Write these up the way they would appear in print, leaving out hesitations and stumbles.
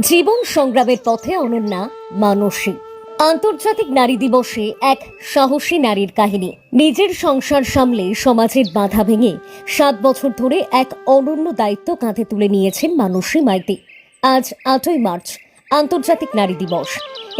জীবন সংগ্রামের পথে অনন্যা মানসী। আন্তর্জাতিক নারী দিবসে এক সাহসী নারীর কাহিনী। নিজের সংসার সামলে সমাজের বাধা ভেঙে 7 বছর ধরে এক অনন্য দায়িত্ব কাঁধে তুলে নিয়েছেন মানসী মাইতি। আজ 8ই মার্চ আন্তর্জাতিক নারী দিবস।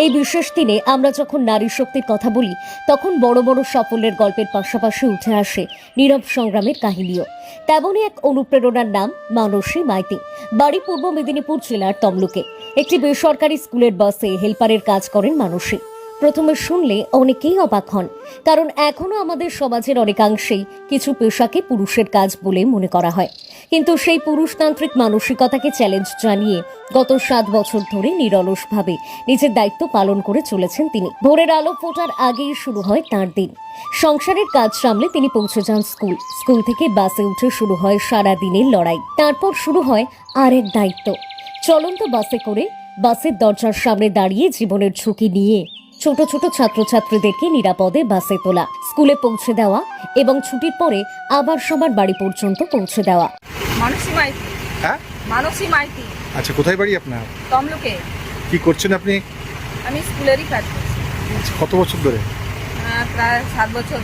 এই বিশেষ দিনে আমরা যখন নারী শক্তির কথা বলি, তখন বড় বড় সাফল্যের গল্পের পাশাপাশি উঠে আসে নীরব সংগ্রামের কাহিনীও। তেমনই এক অনুপ্রেরণার নাম মানসী মাইতি। বাড়ি পূর্ব মেদিনীপুর জেলার তমলুকে। একটি বেসরকারি স্কুলের বাসে হেল্পারের কাজ করেন মানসী। প্রথমে শুনলে অনেকেই অবাক হন, কারণ এখনো আমাদের সমাজের অনেকাংশেই কিছু পেশাকে পুরুষের কাজ বলে মনে করা হয়। কিন্তু সেই পুরুষতান্ত্রিক মানসিকতাকে চ্যালেঞ্জ জানিয়ে গত 7 বছর ধরে নিরলসভাবে নিজের দায়িত্ব পালন করে চলেছেন তিনি। ভোরের আলো ফোটার আগেই শুরু হয় তাঁর দিন। সংসারের কাজ সামলে তিনি পৌঁছে যান স্কুল থেকে বাসে উঠে শুরু হয় সারা দিনের লড়াই। তারপর শুরু হয় আরেক দায়িত্ব, চলন্ত বাসে করে বাসের দরজার সামনে দাঁড়িয়ে জীবনের ঝুঁকি নিয়ে ছোট ছোট ছাত্রছাত্রীদেরকে নিরাপদে বাসে তোলা, স্কুলে পৌঁছে দেওয়া এবং ছুটির পরে আবার সবার বাড়ি পর্যন্ত পৌঁছে দেওয়া। মানসী মাইতি। হ্যাঁ, মানসী মাইতি। আচ্ছা, কোথায় বাড়ি আপনার? তমলুকে। কি করছেন আপনি? আমি স্কুলেরই কাজ করছি। আচ্ছা, কত বছর ধরে? প্রায় 7 বছর।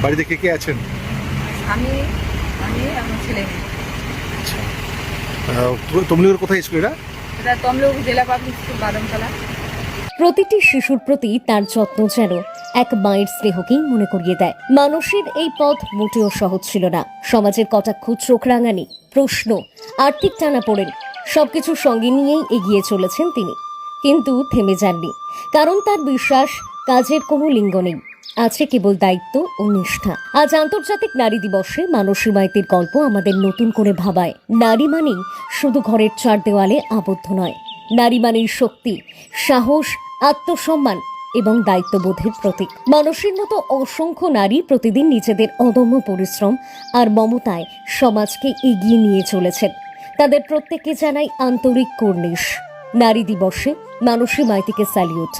বাড়িতে কে কে আছেন? আমি আমার ছেলে। আচ্ছা, তমলুকের কোথায় স্কুল এটা? এটা তমলুক জেলা পাবলিক স্কুল, বাদামতলা। প্রতিটি শিশুর প্রতি তার যত্ন যেন এক মায়ের স্নেহকেই মনে করিয়ে দেয়। মানসীর এই পথ মোটেও সহজ ছিল না। সমাজের কটাক্ষ, চোখ রাঙানি, প্রশ্ন, আর্থিক টানাপোড়েন সবকিছু সঙ্গে নিয়েই এগিয়ে চলেছেন তিনি। কিন্তু থেমে যাননি, কারণ তার বিশ্বাস কাজের কোনো লিঙ্গ নেই, আছে কেবল দায়িত্ব ও নিষ্ঠা। আজ আন্তর্জাতিক নারী দিবসে মানসী মাইতির গল্প আমাদের নতুন করে ভাবায়, নারী মানেই শুধু ঘরের 4 দেওয়ালে আবদ্ধ নয়। নারী মানেই শক্তি, সাহস, আত্মসম্মান এবং দায়িত্ববোধের প্রতীক। মানসীর মতো অসংখ্য নারী প্রতিদিন নিজেদের অদম্য পরিশ্রম আর মমতায় সমাজকে এগিয়ে নিয়ে চলেছেন। তাদের প্রত্যেককে জানাই আন্তরিক কুর্নিশ। নারী দিবসে মানসী মাইতিকে স্যালিউট।